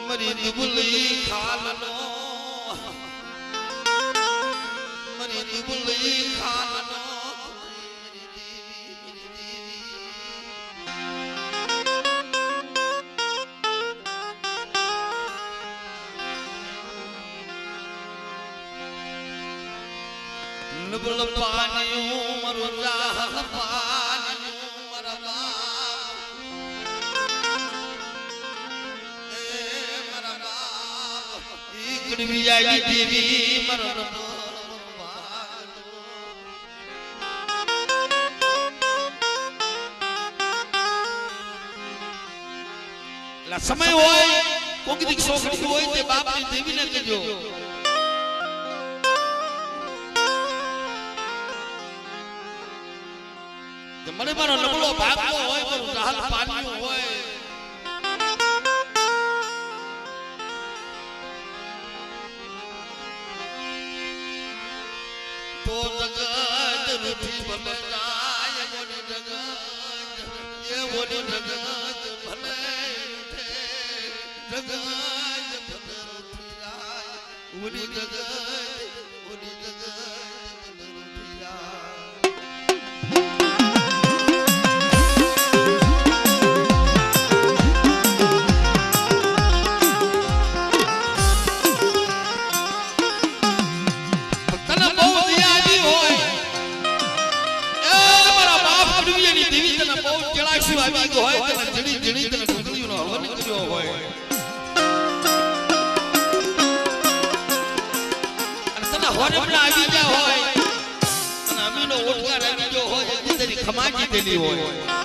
मरी दुबली खालनो मरी दुबली खालनो नबल पानियों मरो जाहल पानियों मरबा कड़वी आई देवी मरबा ला समय होय कोकी दी छोकरी होय ते बाप ની દેવી ને કહેજો મને મારો નબળો ભાગતો હોય તો જહાલ પાણીઓ હોય તો જગત રૂઠી ભલે જાય મોની જગત એ મોની જગત ભલે જગત ભલે રૂઠી જાય મોની જગત રૂઠી જાય खमाजी देली होय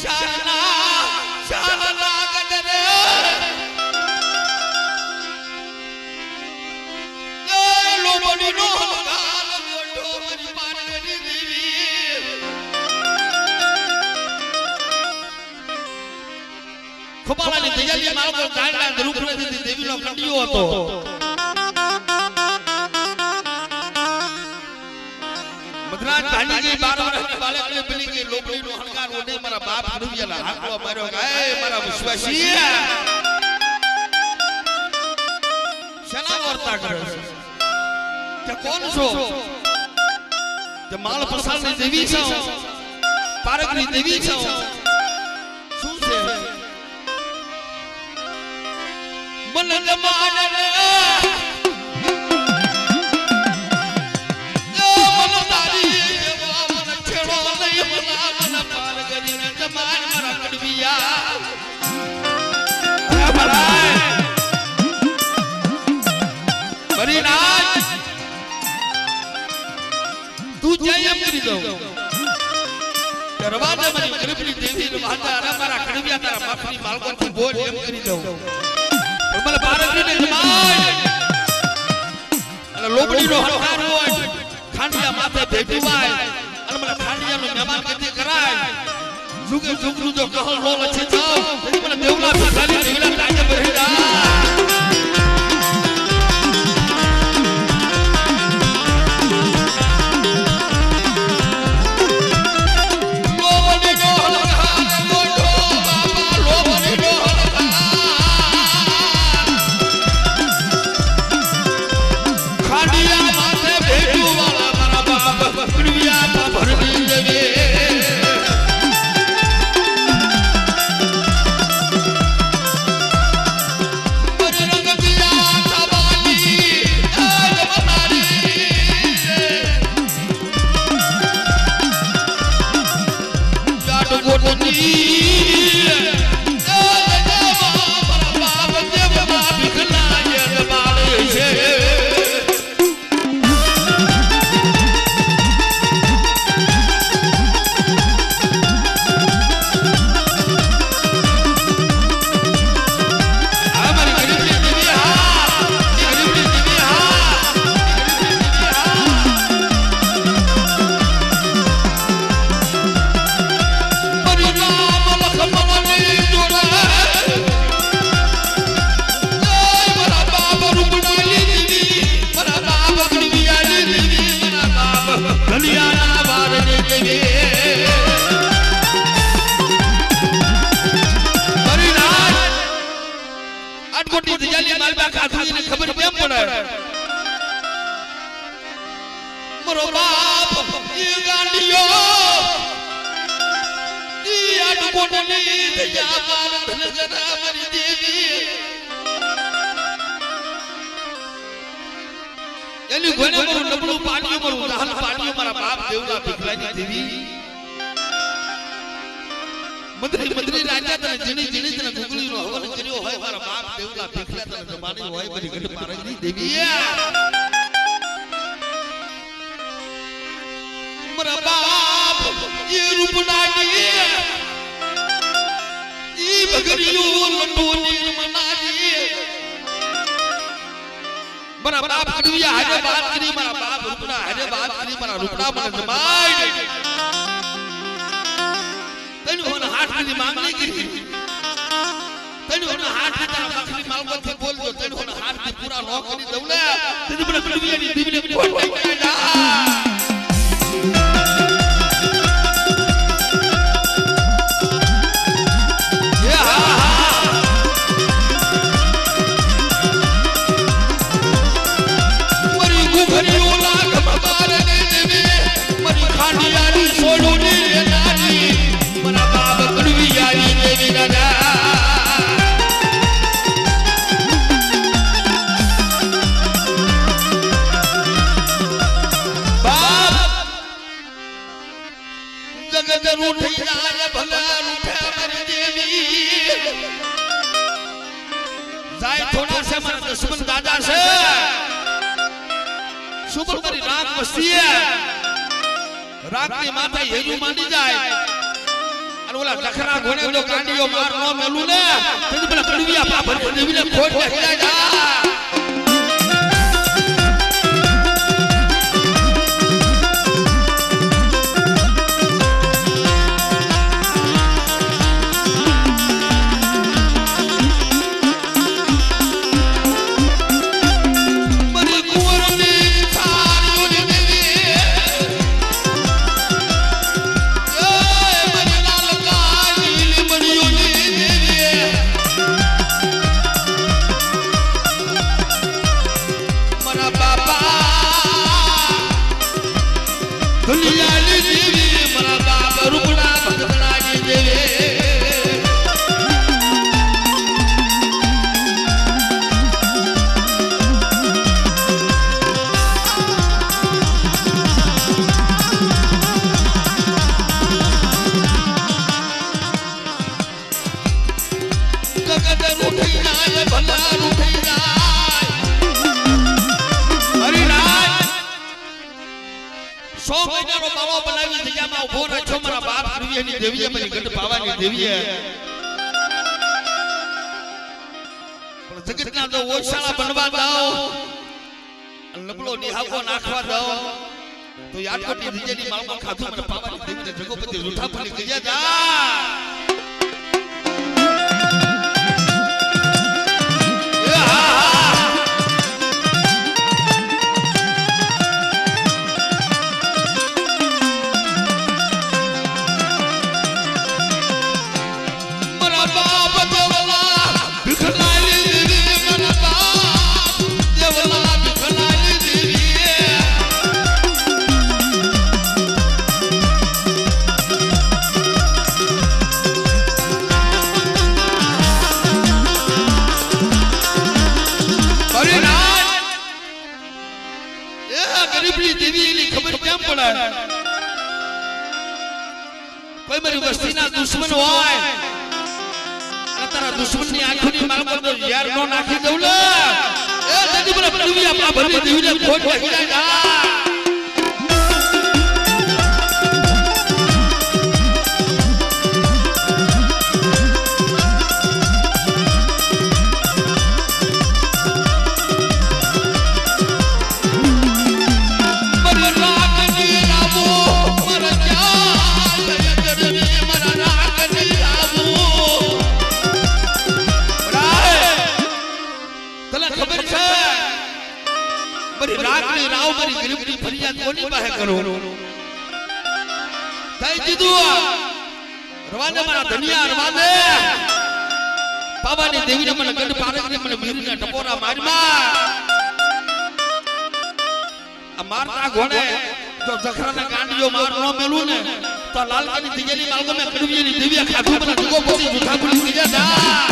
શાના શાના ગડરે એ લોબડી નો ગાલ મોટો મરી પારગની દેવી ખોબાલાની દયાલી મારો ગાળના ધરુકને દીધી દેવીનો કંડિયો હતો મધરાજ ભાની ગઈ 12 વર્ષની બાળકને પેલી ગઈ લોબડીનો હણકાર ઓડે મારા બાપ હડવિયાલા હાકવા માર્યો ગાય મારા વિશ્વાસી શેના વર્તા કરે છે તે કોણ છો તે માલ પ્રસાદની દેવી છો પારગની દેવી છો શું છે મન જમાને તું જય એમ કરી દઉં દરવાજા મારી ગરીબની દેવી રવાજા અરે મારા કડવિયા તારા બાપની માલકોથી બોલ એમ કરી દઉં પણ મને પારગરીને જમાય અને લોબડીનો હરકાર હોય ખાંડિયા માથે ભેટવાય અને મને ખાંડિયાનો મહેમાન ગતિ કરાય જુગે જુગનું જો કહલ નો લછી જાવ તેથી મને દેવલા ભીખાલી દેવલા તાકે ભરેડા ખબર કેમ પડે મારો બાપ ઈ ગાંડિયો ઈ આડકોટની દયા માર ધનગરા મારી દેવી એની ગોને મારું નબળું પાણીઓ મારું દહન પાણીઓ મારા બાપ દેવલા ભીખલાની દેવી મંત્રી રાજા તને જીણી જીણી તને ગુગળીનો હવન કર્યો હોય મારા બાપ દેવલા ભીખલા તને જમાની હોય બધી ગઢ પારગની દેવી મારા બાપ ઈ રૂપનાની ઈ બગડીયો લંડોની મનાજી મારા બાપ કડવિયા હારે વાત કરી મારા બાપ રૂપના હારે વાત કરી મારા રૂપના મને જમાઈ તને હોન હાથ ની માંગણી કરી તને હોન હાથ ની તારા બાપની માલકોથી બોલજો તને હોન હાથ ની પૂરા નો કરી દઉં ને તને મને કડવિયાની દેવીને બોલ દઈ જા दुश्मन दादा से शुभ करी राग वस्ती है राग की माता हेरू मानी जाए અને ઓલા જખરા ઘોડે જો ગાડીઓ માર નો મેલું ને તે પેલા કડવિયા પાપર દેવીને ખોટ ને હિલાઈ જા દેવીએ મને ગઢ પાવાની દેવીએ પણ જગતના તો ઓછાળા બનવા દાઓ લબડો નિહાકો નાખવા દાઓ તો યાદકોટી દીજેની માળમાં ખાધું મને પાવાની દેવીને જગોપતિ રૂઠા ફરી ગયા જા કોઈ મારી વસ્તીના દુશ્મન હોય તારા દુશ્મનની આંખોની માલકો તો યાર નો નાખી દઉં લે એ દેદી મને પ્રભુ આપા ભરી દેવીને ખોટ હિલાઈ જા કોની પાસે કરો થઈ દીધું રવાને મારા ધનિયા રવાને પાવાની દેવીને મને ગઢ પારકને મને વીરને ટપોરા મારમાં આ મારતા ઘોડે જો જખરાના ગાંડીઓ માર નો મેલું ને તો લાલકાની દિજેલી માલકો મે કડવીની દેવીએ ખાધું મને જગો પછી જૂઠા બોલી ગયા જા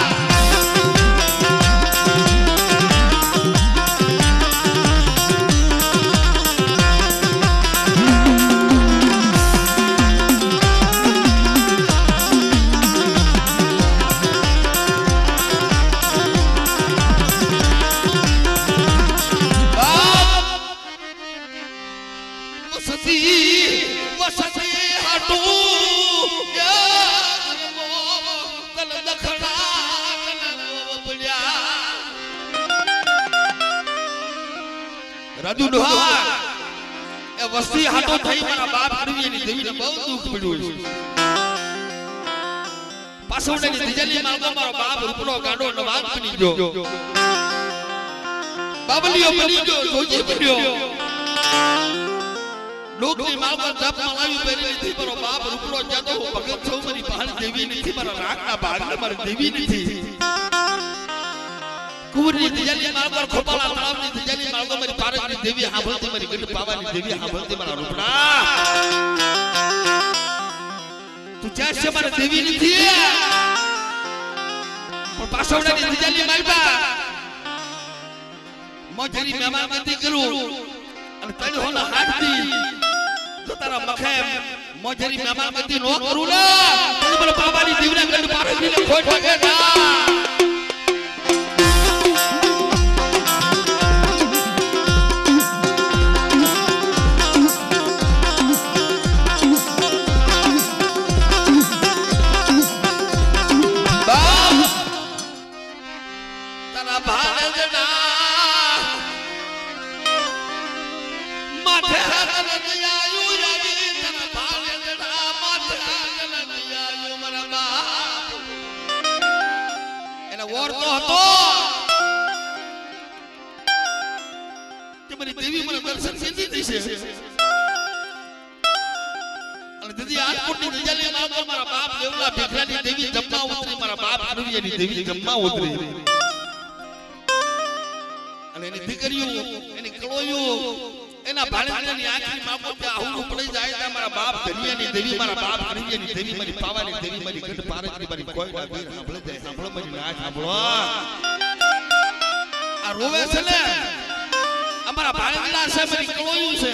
રાજુ ડોહા એ વસ્તી હાટો થઈ મારા બાપ કડવીની દેવીને બહુ દુખ પડ્યું છે પાછોડેની દિજેલી માલકો મારો બાપ રૂપડો ગાંડો નવાબ બની ગયો બાબલીઓ બની ગયો જોજી બન્યો લોકની માલકો જપ મલાવી બેરી નથી મારો બાપ રૂપડો જાતો ભગત છો મારી પહાડી દેવી નથી મારા રાખના ભાગને મારી દેવી નથી કુંવરની દિજેલી માલકો ખોપાળા તળાવની દિજેલી માલકો મારી પારકની દેવી હાંભળતી મારી ગઢ પાવાની દેવી હાંભળતી મારા રૂપડા તું જ્યાં છે મારા દેવી નથી પણ પાછોડાની દિજેલી માલકા મોજરી મહેમાન ગતિ કરું અને તને હોના હાથથી જો તારા મખે મોજરી મહેમાન ગતિ નો કરું ને તને બોલો પાવાની દેવીને ગઢ પારકની ખોટ વાગે ના ઓર તો હતો કે મારી દેવી મને દર્શન કરી દેશે અને દીદી આટકોટની દજાલી માં મારા બાપ દેવલા ભેખરાની દેવી જમ્મા ઉતરી મારા બાપ કરુવિયાની દેવી જમ્મા ઉતરી અને એની દીકરીઓ એની કળોયો એના ભાણેજની આંખની માપો કે આહુડું પડી જાય તો મારા બાપ ધનિયાની દેવી મારા બાપ કરુવિયાની દેવી મારી પાવાની દેવી મારી ગઢ પારજની મારી કોઈના વીર સાંભળે જાય સાંભળો મારી નાચ સાંભળો આ રોવે છે ને અમારા ભાણેજના છે મારી કળોયું છે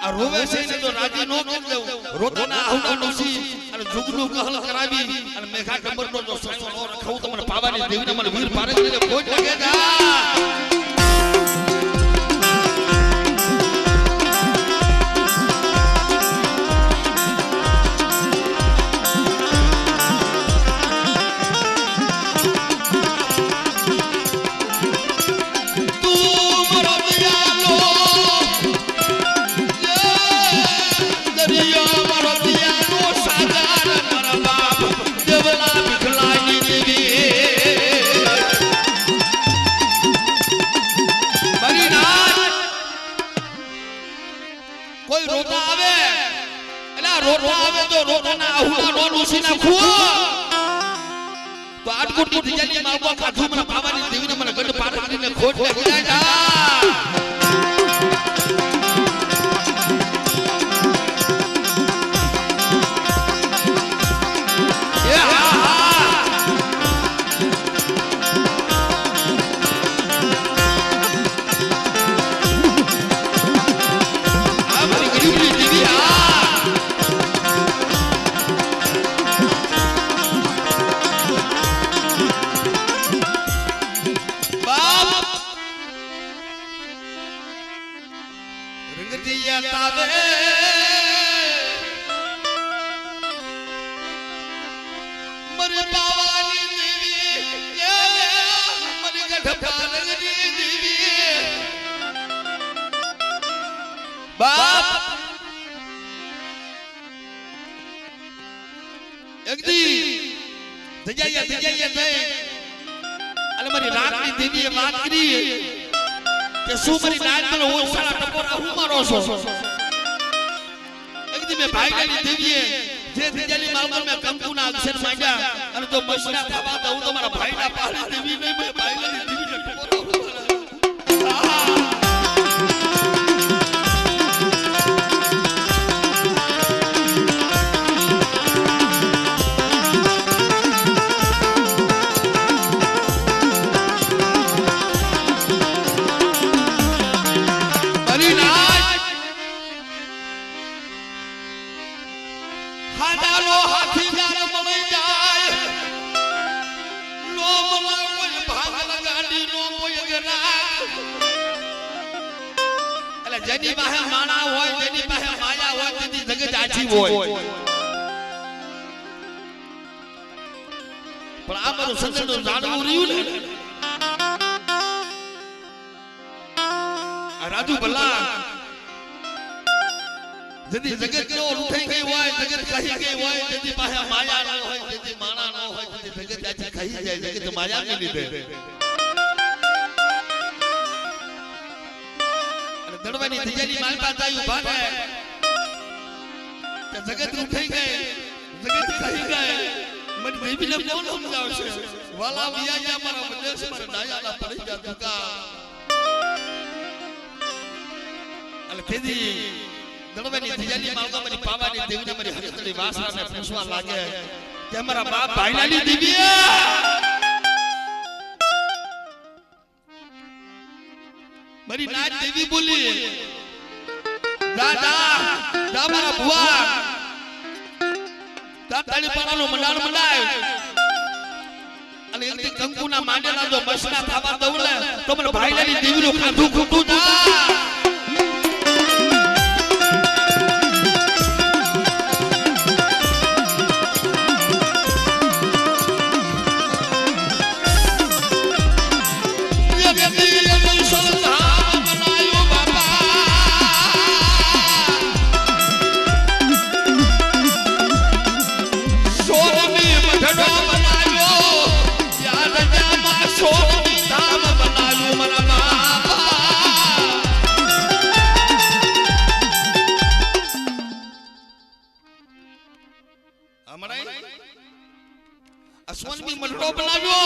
આ રોવે છે ને તો રાજી નો કરી દેવું રોતાના આહુડા નોસી અને જુગનું કહલ કરાવી અને મેઘા કમરનો જો સસો નો રખાવું તમને પાવાની દેવીને મને વીર પારજને કોઈ લાગે જા તો આટકોટની દજાલી માલકો ખાધું મને પાવાની દેવીને મને ગઢ પારજને ખોટ લાગી જાય જેની પાસે માણા હોય જેની પાસે માયા હોય તેની જગત આછી હોય પણ આ મારું સંતનું જાણવું રહ્યું ને આ રાજુ ભલા જેની જગત નો ઉઠાઈ ગઈ હોય જગત કહી ગઈ હોય જેની પાસે માયા ન હોય જેની માણા ન હોય તેની જગત આછી કહી જાય જગત માયા ને લીધે દડવાની દજાલી માલપા તાયું ભાને કે જગત ઉઠાઈ ગઈ જગત કહી ગઈ મને દેવીને કોણ સમજાવશે વાલા વિયા મારા મદેશ પર ડાયાલા પડી જા દુકા અલે તેદી દડવાની દજાલી માલપા મને પાવાની દેવીને મારી હકતડી વાસરાને પૂછવા લાગે કે મારા બાપ ભાઈલાની દેવી મારી નાચ દેવી બોલી દાદા મારા ભુવા તાતાળી પાણાનો મંડાણ મંડાય અને એકથી કંકુના માંડેલા જો બસના થાવા દઉં ને તો મને ભાઈલાની દેવીનું ખાધું ખૂટું જા કુસુમી મંડળો બનાવ્યો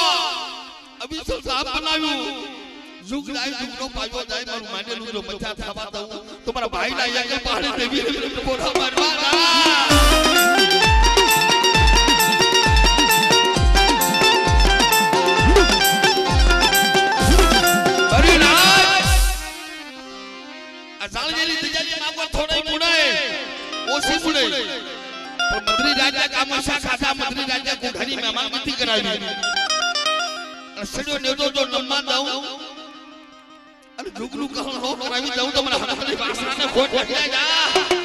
અભિષેક સાહેબ બનાવ્યું जुग जाए जुगनो पायो जाए मारू माने नु जो बच्चा थावा दऊ तुम्हारा भाई ना आया पहाड़ी देवी बोरा मारवा बरी ना असाल जेली तजाली मागो थोड़े मुड़े ओसी मुड़े पर मंत्री राजा का मशा खाता मंत्री राजा को घरी मेहमान गति करावी सड़ो नेतो जो नम्मा दऊ अरे जुगनू कहूं नो करावी जाऊं तो મને હાથની વાસણાને ખોટ લાગ્યા જા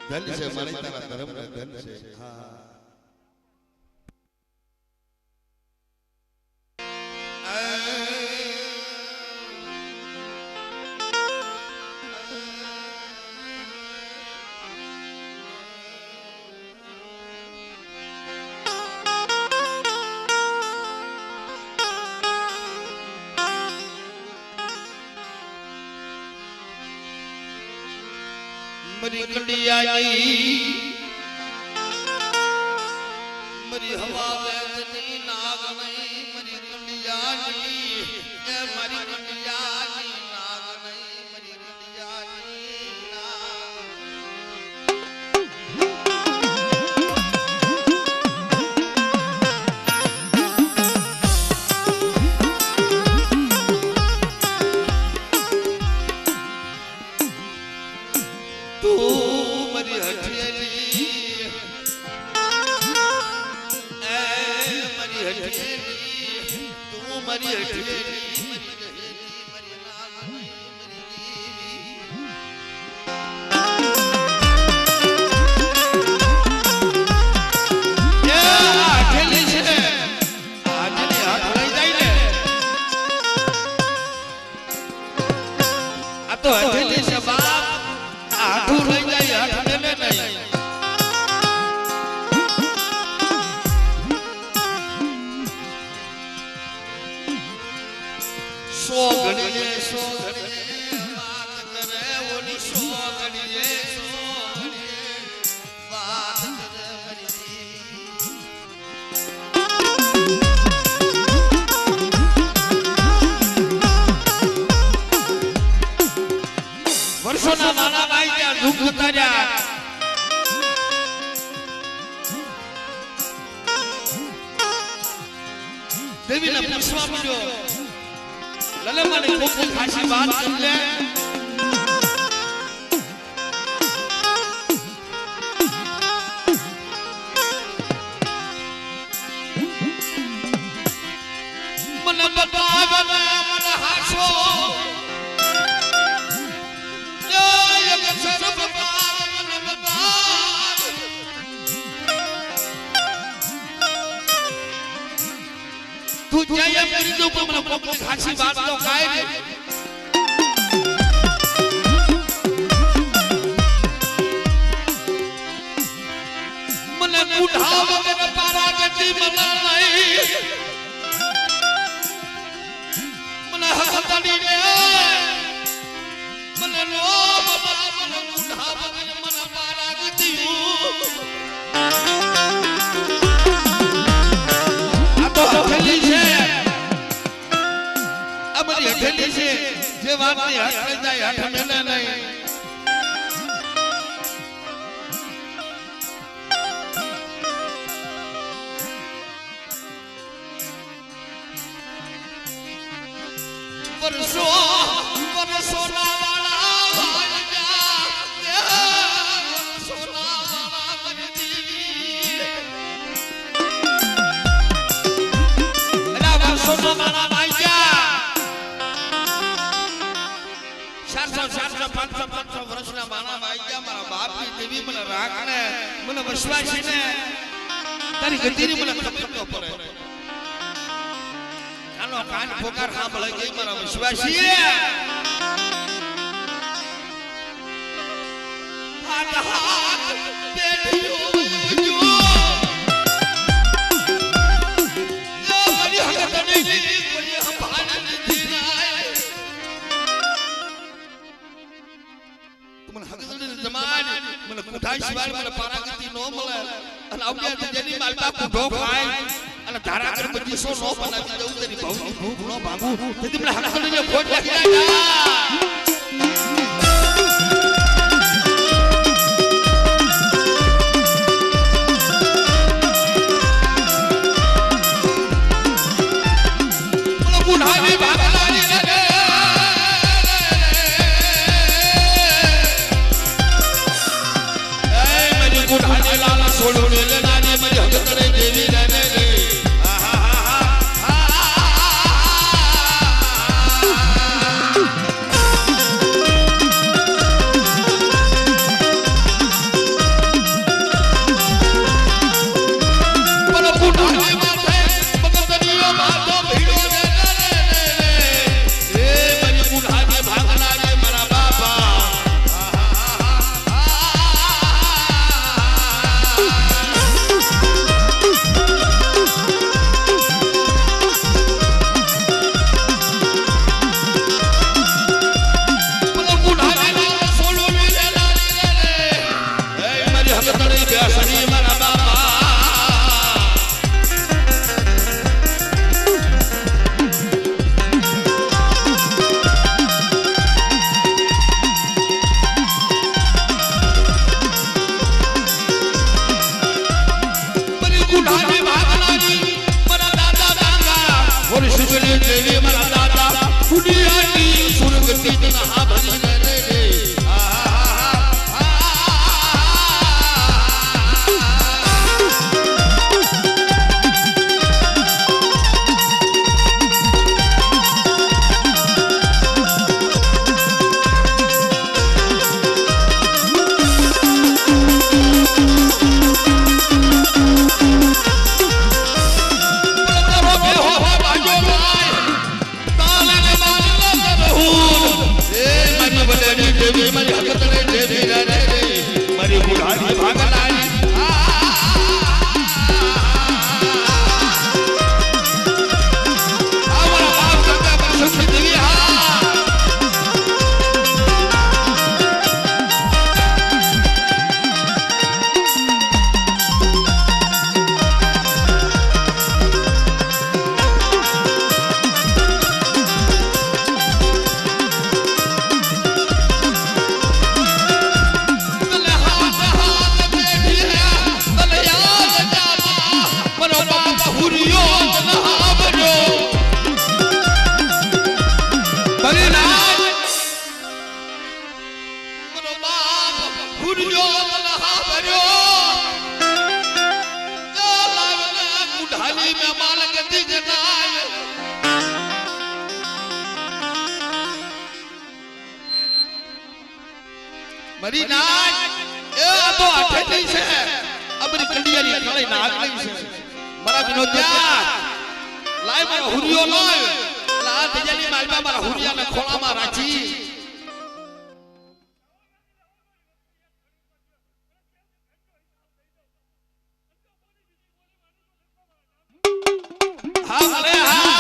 धन से मारे तारा धर्म का धन से हां मरी कंडियानी मरी हवा वेदनी नागनी मरी कंडियानी ए मरी कंडियानी नागनी मरी कंडियानी तू मरी हठेली ए मरी हठेली तू मरी हठेली मरी रहेली मरी नागनी मरी देवी ये हठेली छे आजनी हाथ लई जाई ने आ तो हठेली से बाप आठू लई जाई हाथ देने नहीं सो घड़िए बात करे ओनी सो घड़िए बात करे मरी वर्षोना नाना भाई त्या दुख उतार्या देवी ने पूछवा पड़ो ललमा ने कोई खासी बात कर ले मन बतावे मन हासो तू जाया मेरी तो मन को खासी बात तो काहे रे मन उठाव मेरा पारा गति मना नहीं मन हकतड़ी रे मन नो बाबा मन उठाव मन पारा गति हथेली છે અમારી હથેલી છે જે વાતની હાથ લઈ જાય હાથ મેલે નહીં વર્ષો વર્ષોના વાળા વર્ષોના મારા ભાઈયા 400 500 વર્ષના મારા ભાઈયા મારા બાપની દેવી મને રાખને મને વિશ્વાસીને તારી ગતિની મને ખબર પડે કાનો કાન ફોકાર સાંભળે ગઈ મારા વિશ્વાસી મરી નાય એ તો આઠેલી છે અબરી કંડિયાની કળઈ ના આગલી છે મારા વિનોદિયા લાય મારા હુરિયો લાય લા તેજલી માલમાં મારા હુરિયાને ખોળામાં રાખી હા ભલે હા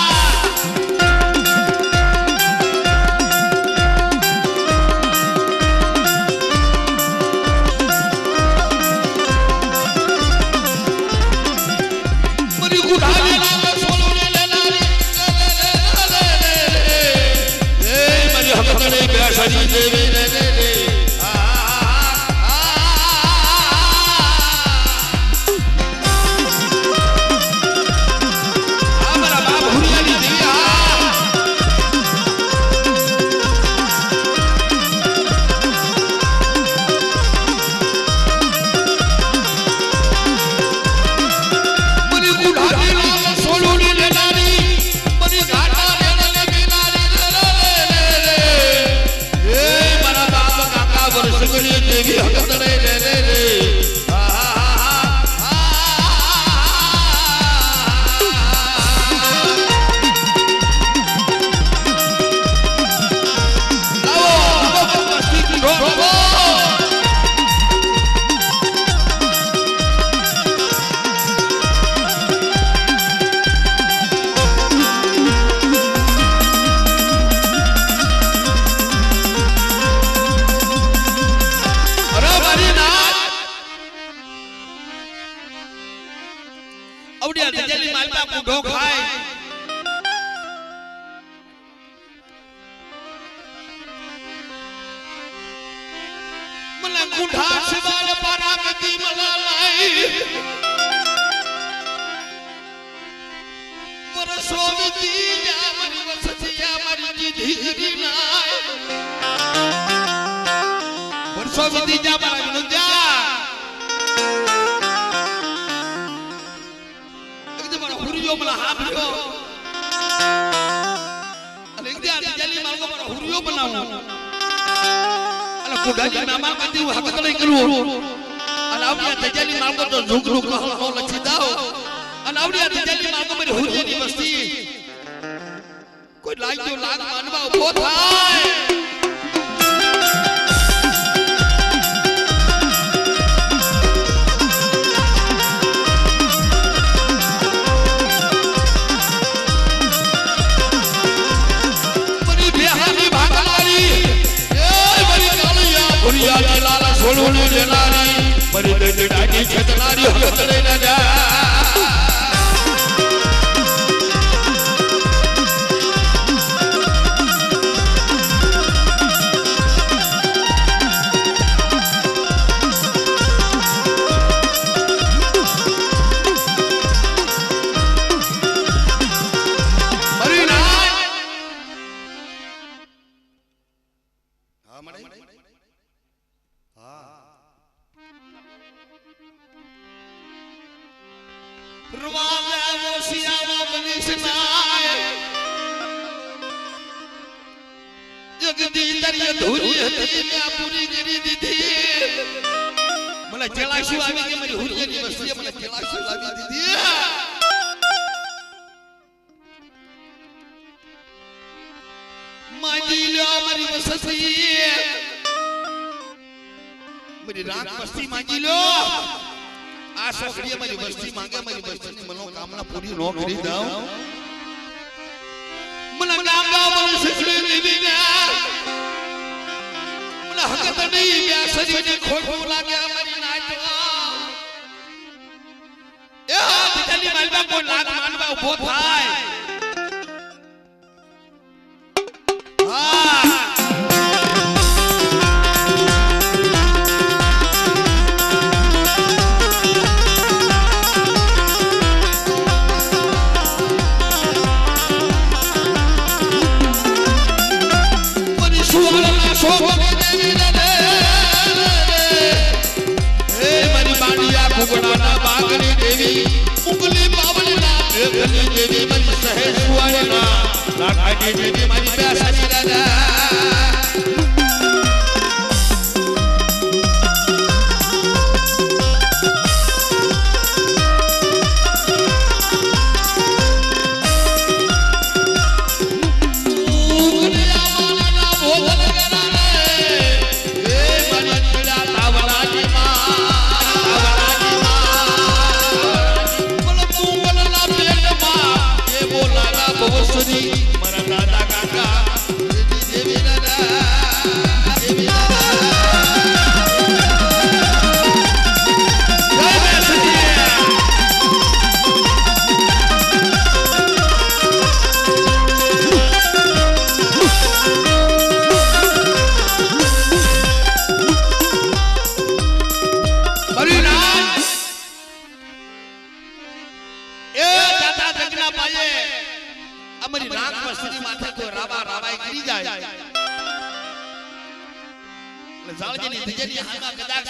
વર્ષો વીતી જા મારી વસતિયા મારી ધીરી નાય વર્ષો વીતી જા મારા વિનોદા એકદમ મારો હુરિયો મને હાભર્યો અને એકદમ જલ્દી મારો મારો હુરિયો બનાવું અને કુડાજી નામા માંથી હું હકત નહીં કરું અને આવડિયા તજાની માર્ગો તો ઝુકરું કહો લખી દાઓ અને આવડિયા તજાની માર્ગો મારી હુરિયાની વસ્તી કોઈ લાગ્યો લાગ માનવા ઉભો થાય સોલવણી લેનારી મરી દડાની છતનારી હકત લઈને જા મરી ના હા મરે रुवाला वो सियावा बनिसनाय जगदी दरिया धुरी હતી મે પૂરી કરી દીધી મને ચલાશી આવી કે મારી હુરિયાની વસ્તી મને ચલાશી આવી દીધી માજી લો મારી વસ્તી મારી રાત વસ્તી માજી લો આ છોકરીએ મારી વસ્તી માંગે મારી વસ્તીની મનોકામના પૂરી ન કરી દઉં મને ગામડા મને સસરી દીને મને હકત નહીં બે શરીરને ખોટું લાગે મારી નાચો એ બીજાની માલમાં કોઈ લાગ માનવા ઉભો થાય હા કુગડાના બાગની દેવી મુગલી બાવળીના દેવની દેવી મારી સહે સુવાળીના લાખાની દેવી મારી બેસરી દાદા મારા દાદા કાકા દેવી દાદા દેવી અમારી રાત વસ્તી માથે કોઈ રાવા રાવાઈ કરી જાય એટલે જાળજીની ધજની હામાં કદાચ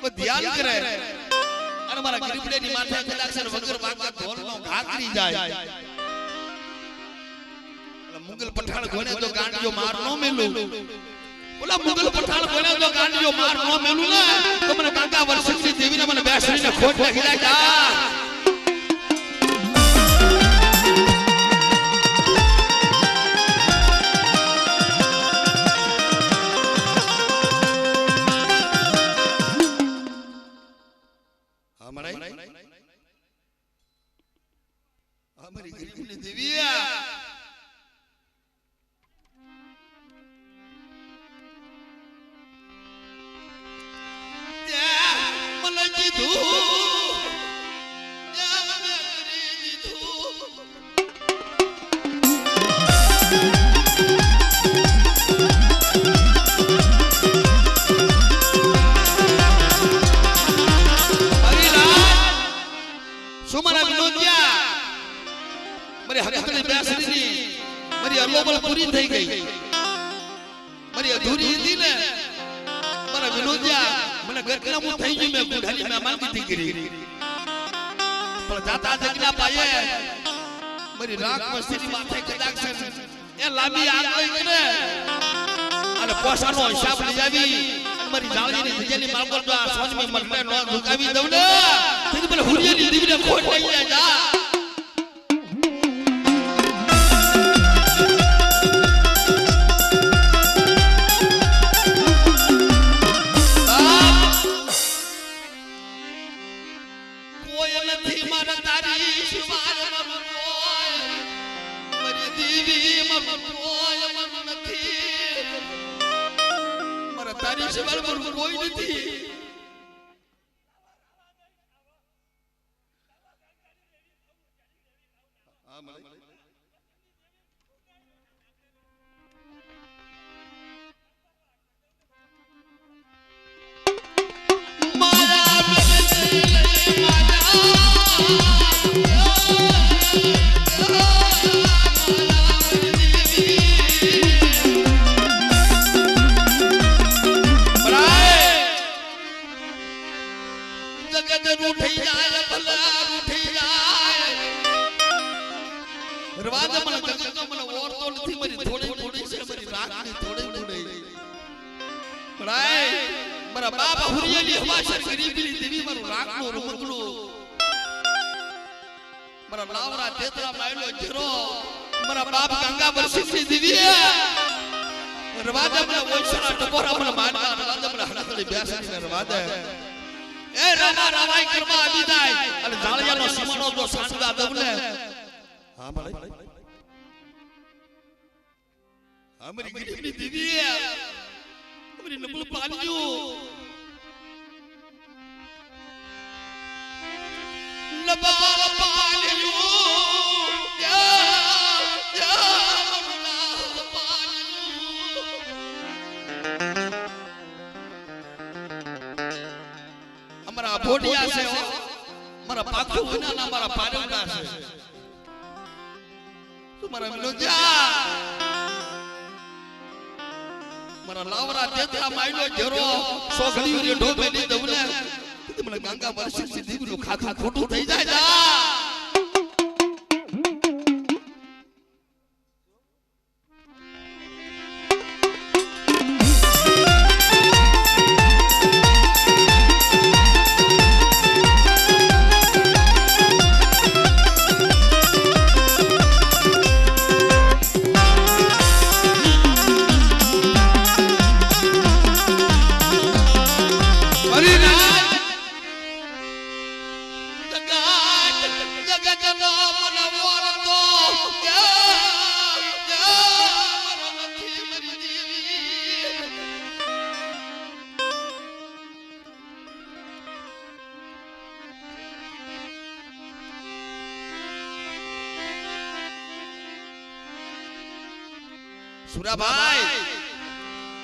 કોઈ ધ્યાન કરે અને મારા ગરીબડેની માથે કદાચ વગર વાગતા ઢોલનો ઘા કરી જાય એટલે મુગલ પઠાણ ઘોડે તો ગાંડિયો માર નો મેલું ઓલા મુગલ પઠાણ ઘોડે તો ગાંડિયો માર નો મેલું ને તો મને કાકા વર્ષની દેવીને મને બેસરીને ખોટ નાખી જાય हमारी गरीबी देविया मलजी तू સુમરા વિનોદિયા મારી હકતની બેસરીની મારી અલોબલ પૂરી થઈ ગઈ મારી અધૂરી હતી ને મારા વિનોદિયા મને ગરકનામું થઈ ગયું મેં ગુઢાની મહેમાન કીધી કરી પણ જાતા જગના પાયે મારી રાખ મસ્તીની માથે કદાચ એ લાંબી આગ લઈ ગઈ ને અને પોસાનો હિસાબ લઈ આવી મારી જાળીની જગ્યાની માલકો તો આ સોજમી મને નો ઝુકાવી દઉં ને તેથી મને હુરિયાની દીવીને ખોટ લઈ જાય જા તારી સિવાય મારું કોઈ નથી મારા બાપ હુરિયાની હવાસર ગરીબની દેવી મારું રાખનું રમકડું મારા લાવરા તેતરા માયલો જેરો મારા બાપ ગંગા વર્ષની દેવી રવાદા મને ઓછરા ટપોરા મને માનતા રવાદા મને હડકડી બેસની રવાદા એ રામા રાવાઈ કરવા આવી જાય અને જાળિયાનો સીમાનો જો સાંગડા દવને હા ભાઈ અમારી ગરીબની દેવી અમારી નબળ પાલ્યો નબળ પાલ્યો અમારા ભોડિયા છે મારા પાખો વિનાના મારા પાડવડા છે તમારા વિનોદિયા મારા લાવરા તેતરા માયલો જેરો સોગડી રે ઢોબે ની દવને મને ગંગા વર્ષી દીવનું ખાતું ખોટું થઈ જાય જા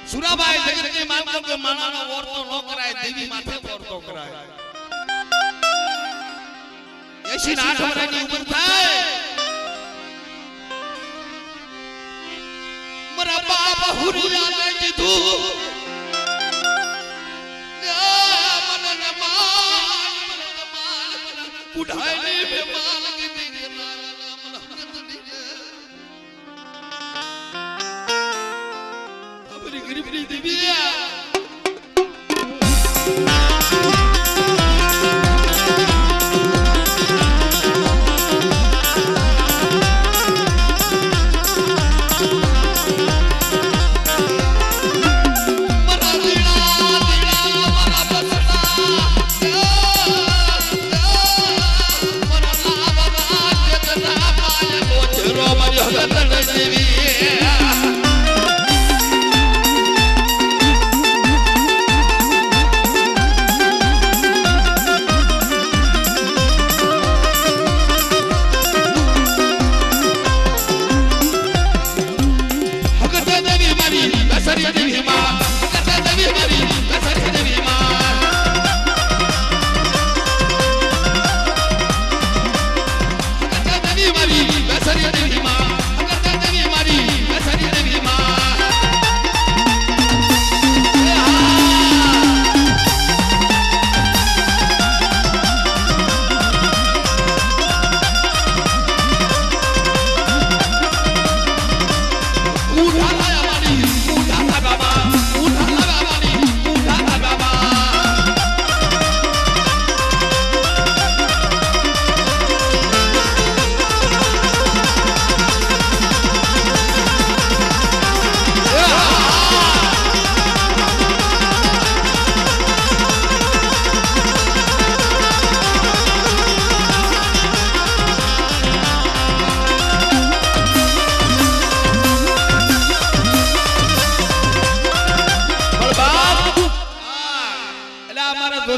સુરાભાઈ જગતની માનતો કે માણાનો ઓરતો ન કરાય દેવી માથે ઓરતો કરાય 88 વર્ષની ઉંમર થાય મારા બાપ હુરિયાને કીધું મને માલ કુઢાઈ મે માલ કીધી ગરીબની દેવી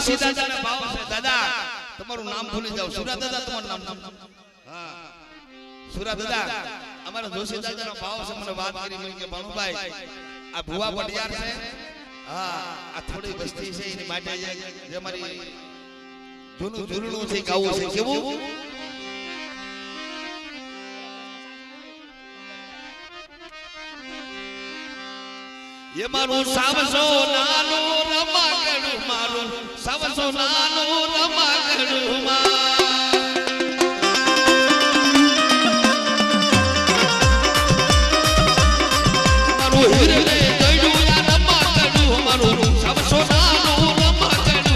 જોશી દાદાના ભાવ છે દાદા તમારું નામ ભૂલી જાવ સુરા દાદા તમારું નામ હા સુરા દાદા અમારા જોશી દાદાનો ભાવ છે મને વાત કરી મને કે ભાણુભાઈ આ ભુવા પટિયાર છે હા આ થોડી વસ્તી છે એની માટે જે અમારી જૂનું જૂનું છે ગાવું છે કેવું ये मारू सावसो नानो रमागडु मारू सावसो नानो रमागडु मारू हिरले दइडु या रमागडु मारू सावसो नानो रमागडु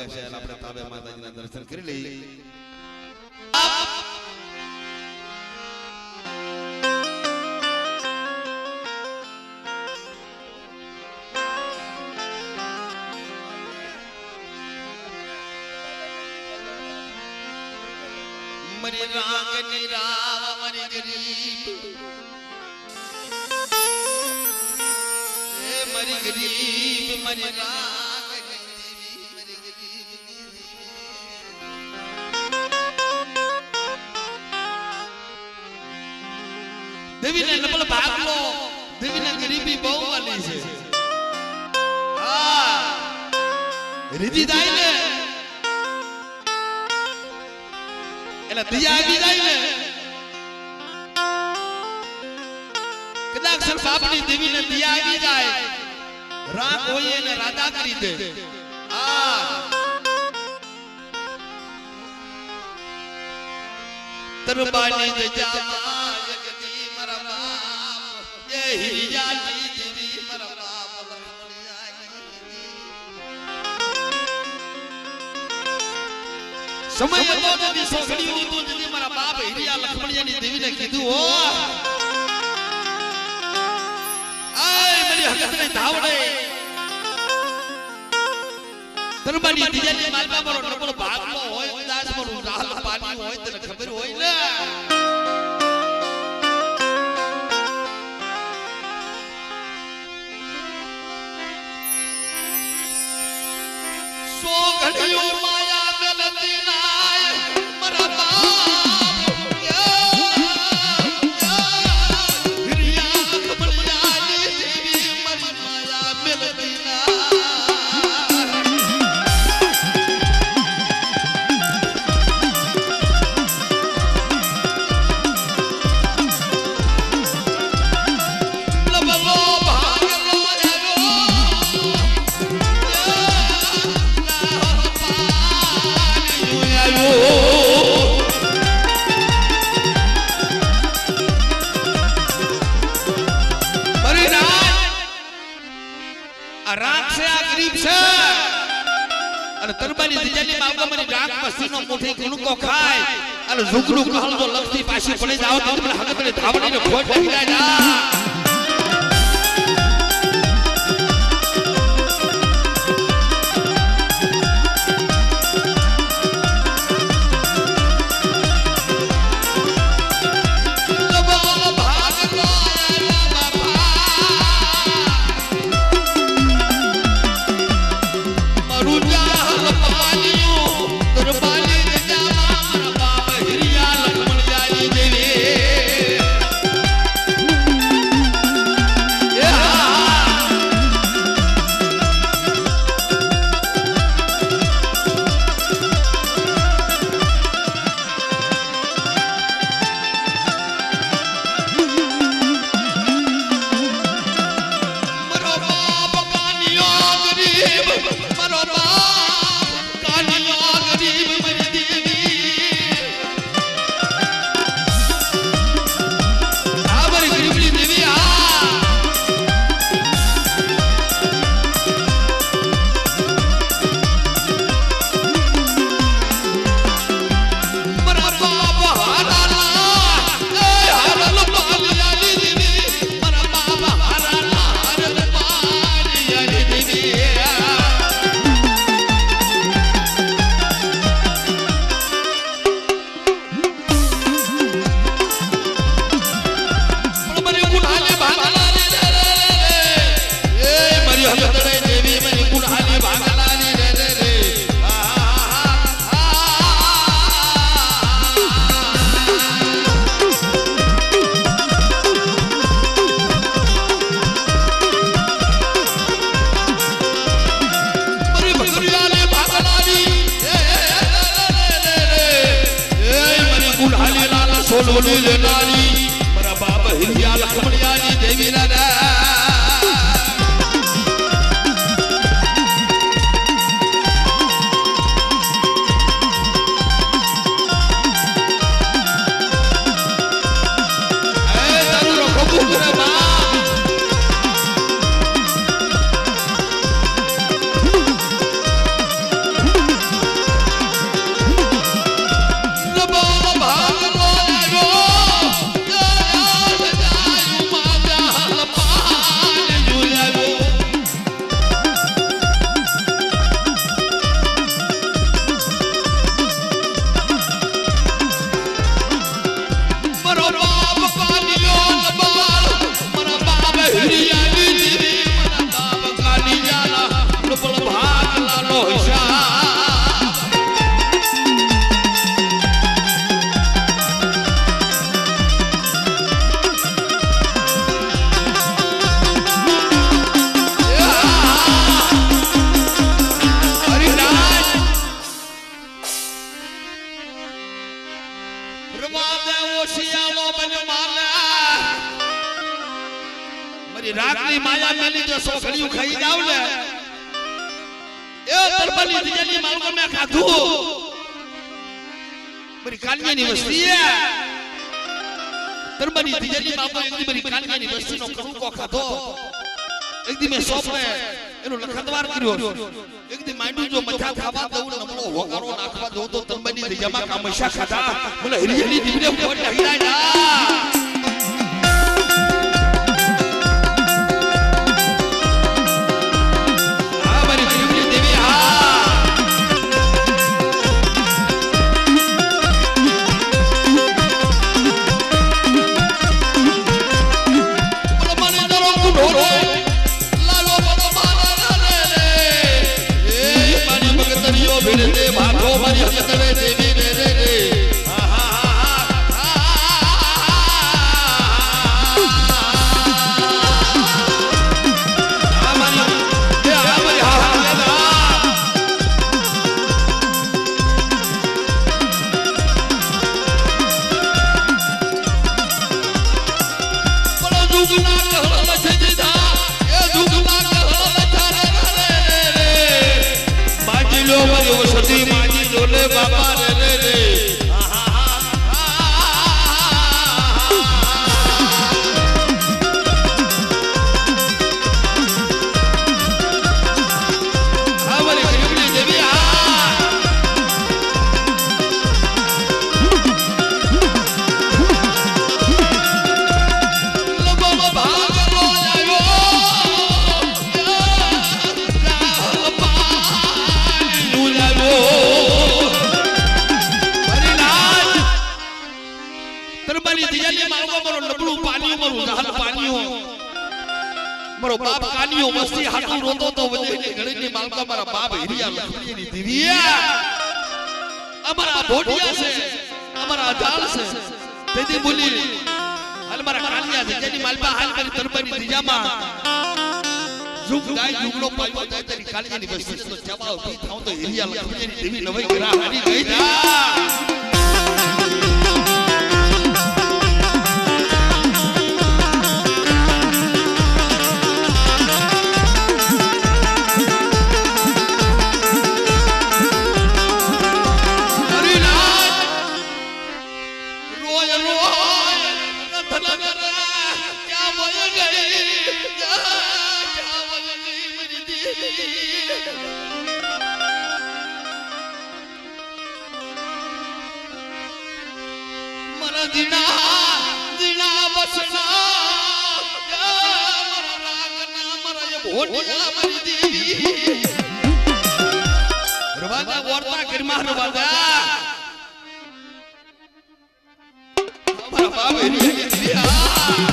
जय हरे दर्शन कर ली मरी राग निराव मरी गरीब मरी गरीब मरी राग मरी गरीब देवी ने नबल भाग लो देवी ने गरीबी बहु वाली છે હા રીધી જાય ને એટલે દિયા આવી જાય ને કદાચ સર બાપની દેવી ને દિયા આવી જાય રાગ હોય ને રાધા કરી દે આ તરબાની જજા જગતી મારા બાપ એ હિયા સમય હતો જેથી સોખડીયું હતું જેથી મારા બાપ હિરિયા લખમણિયાની દેવીને કીધું હો આય મારી હકતને ધાવડે દરબારની દિજાની માલપા મારો નબળો ભાગનો હોય ઉદાસ મારું રાલ પાણી હોય તને ખબર હોય ને સોખડીયો માયા મેલતી નાય મારા બાપ હિરિયા લખમણિયાની દેવી મારી માયા મેલતી નાય રાત છે આ ગરીબ છે અને તરબાની દિજાની બાબા મને ગામ પસીનો મોઠી કણકો ખાય અને ઝુગડું કહલજો લખતી પાછી પડી જાવ તો મને હકતને ધાવડીને ખોટ પડી જાય સોલવણી લેનારી મારા બાપ હિરિયા લખમણિયાની દેવી રાધા રાતની માયા મેલી જો સોખડીયું ખાઈ જાવ ને એ તરબલી દિજની માલકો મે ખાધું મારી કાલિયાની વસ્તી હે તરબલી દિજની માલકો એક દી મારી કાલિયાની વસ્તીનો કણકો ખાધો એક દી મે સોપડે એનો લખતવાર કર્યો એક દી માંડ્યું જો મથા ખાવા દઉં નમળો હોકારો નાખવા દઉં તો તંબની દિજામાં કામશા ખાતા બોલે હરિયલી દીવને કોટ હિરાય ના મારો બાપ કાનિયો મસ્તી હાટુ રોતો તો વજેની ઘડીની માલકા મારા બાપ હિરિયા લખડીની દિવિયા અમારા ભોટિયા છે અમારા અજાલ છે તેદી બોલી હાલ મારા કાનિયા છે જેની માલપા હાલ કરી તરબાની દિજામાં જુગ ગાય જુગડો પાયો જાય તેની કાનિયાની બસ્તી તો જવાબ ભી થાઉ તો હિરિયા લખડીની દિવી નવઈ ગરા હારી ગઈ જા રવાજા વોરતા ગરમા રવાજા અમારા બાપ એની દિયા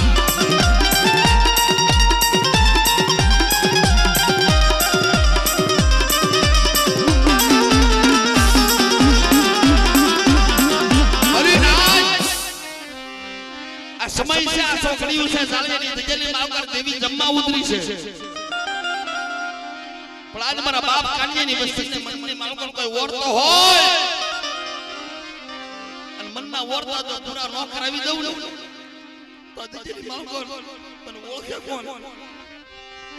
સમય છે આ છોકરીઓ છે સાલવેની તજલી માવકર દેવી જમ્મા ઉતરી છે પણ આજ મારા બાપ કાન્યાની વસ્તીને મનની માવકર કોઈ ઓરતો હોય અને મનના ઓરતા તો પૂરા નો કરાવી દઉં તો તજલી માવકર તને ઓળખે કોણ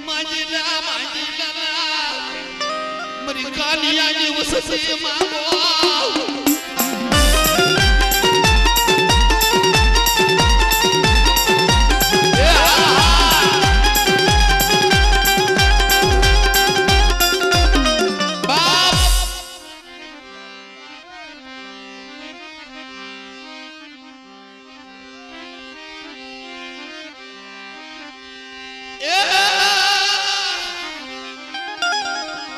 માજીલા મારી કાનિયાની વસ્તી માવો